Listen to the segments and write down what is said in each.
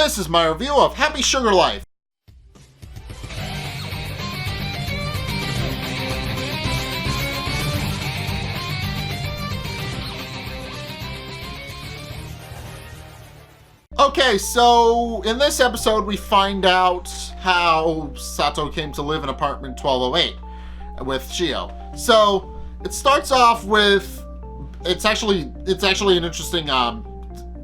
this is my review of Happy Sugar Life. Okay, so in this episode we find out how Sato came to live in apartment 1208 with Shio. So it starts off with, it's actually an interesting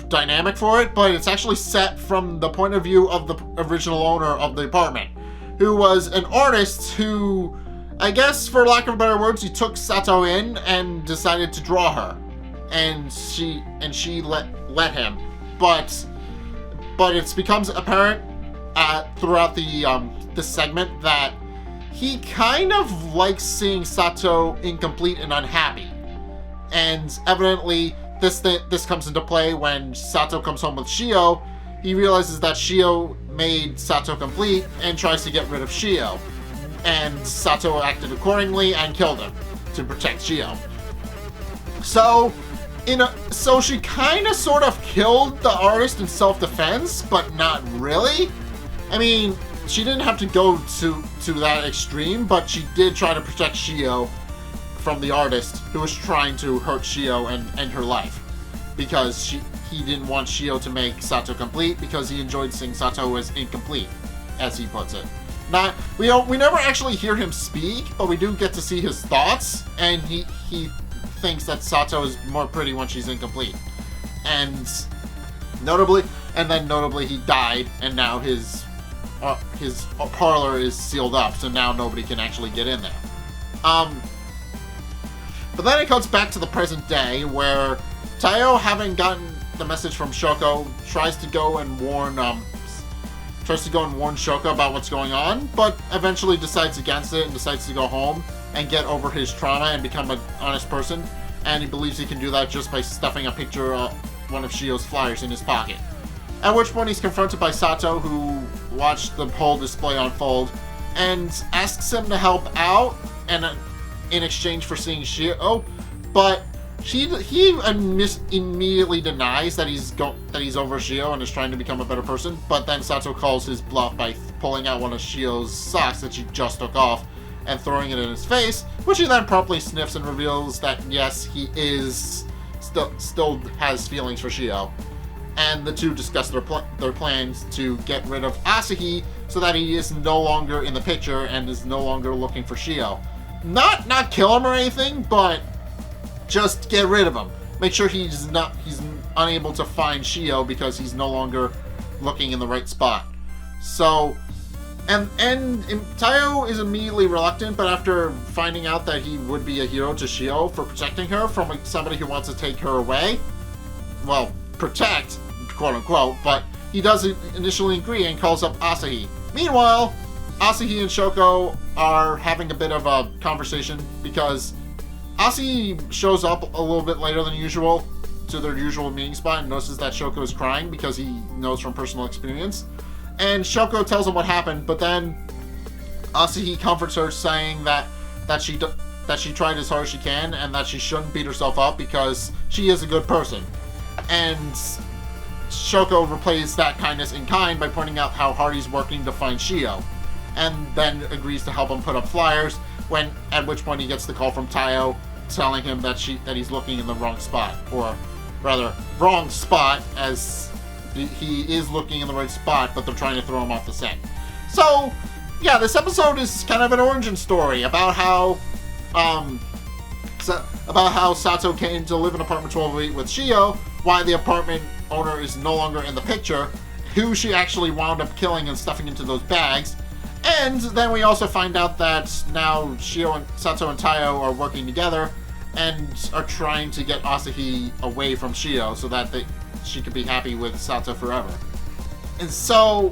dynamic for it, but it's actually set from the point of view of the original owner of the apartment, who was an artist who, I guess for lack of better words, he took Sato in and decided to draw her, and she let him, but it becomes apparent throughout this segment that he kind of likes seeing Sato incomplete and unhappy. And evidently, this comes into play when Sato comes home with Shio. He realizes that Shio made Sato complete and tries to get rid of Shio. And Sato acted accordingly and killed him to protect Shio. So she kind of sort of killed the artist in self-defense, but not really. I mean, she didn't have to go to that extreme, but she did try to protect Shio from the artist who was trying to hurt Shio and end her life. Because he didn't want Shio to make Sato complete, because he enjoyed seeing Sato as incomplete, as he puts it. We never actually hear him speak, but we do get to see his thoughts, and he thinks that Sato is more pretty when she's incomplete. And notably he died, and now his parlor is sealed up, so now nobody can actually get in there. But then it comes back to the present day, where Taiyo, having gotten the message from Shoko, tries to go and warn Shoko about what's going on, but eventually decides against it and decides to go home and get over his trauma and become an honest person. And he believes he can do that just by stuffing a picture of one of Shio's flyers in his pocket. At which point he's confronted by Sato, who watched the whole display unfold, and asks him to help out and in exchange for seeing Shio, but he immediately denies that he's over Shio and is trying to become a better person. But then Sato calls his bluff by pulling out one of Shio's socks that she just took off and throwing it in his face, which he then promptly sniffs and reveals that yes, he is still has feelings for Shio. And the two discuss their plans to get rid of Asahi so that he is no longer in the picture and is no longer looking for Shio. Not kill him or anything, but just get rid of him. Make sure he's unable to find Shio because he's no longer looking in the right spot. So, and Taiyo is immediately reluctant, but after finding out that he would be a hero to Shio for protecting her from somebody who wants to take her away, well, protect, quote unquote, but he does initially agree and calls up Asahi. Meanwhile, Asahi and Shoko are having a bit of a conversation because Asahi shows up a little bit later than usual to their usual meeting spot and notices that Shoko is crying because he knows from personal experience. And Shoko tells him what happened, but then Asahi comforts her, saying that she tried as hard as she can and that she shouldn't beat herself up because she is a good person. And Shoko replays that kindness in kind by pointing out how hard he's working to find Shio, and then agrees to help him put up flyers, at which point he gets the call from Taiyo telling him that he's looking in the wrong spot, or rather, wrong spot, as he is looking in the right spot, but they're trying to throw him off the set. So, yeah, this episode is kind of an origin story about how Sato came to live in apartment 1208 with Shio, why the apartment owner is no longer in the picture, who she actually wound up killing and stuffing into those bags. And then we also find out that now Sato and Taiyo are working together and are trying to get Asahi away from Shio so that she could be happy with Sato forever. And so,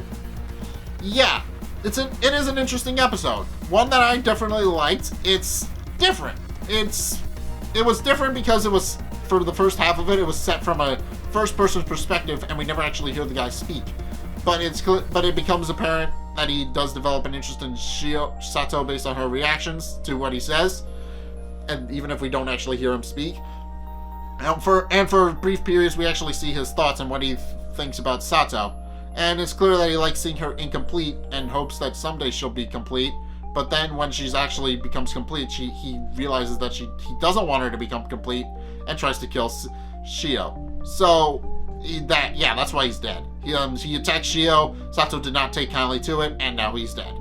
yeah, it is an interesting episode. One that I definitely liked. It's different. It was different because it was, for the first half of it, it was set from a first-person perspective and we never actually hear the guy speak. But it becomes apparent that he does develop an interest in Sato based on her reactions to what he says, and even if we don't actually hear him speak. And for brief periods, we actually see his thoughts on what he thinks about Sato. And it's clear that he likes seeing her incomplete and hopes that someday she'll be complete. But then when she's actually becomes complete, he realizes that he doesn't want her to become complete and tries to kill Shio. So that's why he's dead. He attacked Shio. Sato did not take kindly to it, and now he's dead.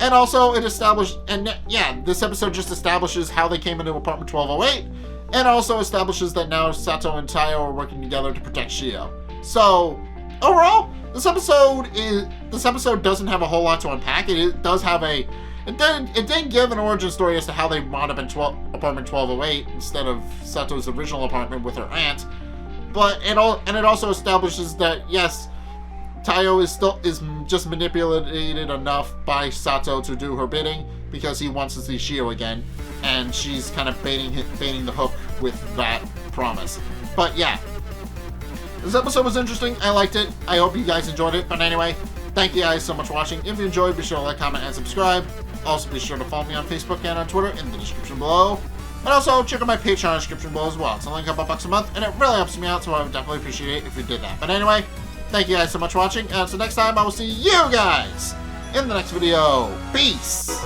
And also it established, this episode just establishes how they came into apartment 1208, and also establishes that now Sato and Tayo are working together to protect Shio. So overall, this episode doesn't have a whole lot to unpack. It does have it did give an origin story as to how they wound up in apartment 1208 instead of Sato's original apartment with her aunt. But it also establishes that yes, Tayo is just manipulated enough by Sato to do her bidding because he wants to see Shio again, and she's kind of baiting the hook with that promise. But yeah, this episode was interesting. I liked it. I hope you guys enjoyed it. But anyway, thank you guys so much for watching. If you enjoyed, be sure to like, comment, and subscribe. Also, be sure to follow me on Facebook and on Twitter in the description below. And also, check out my Patreon description below as well. It's a link up $1 a month, and it really helps me out, so I would definitely appreciate it if you did that. But anyway, thank you guys so much for watching, and until next time, I will see you guys in the next video. Peace!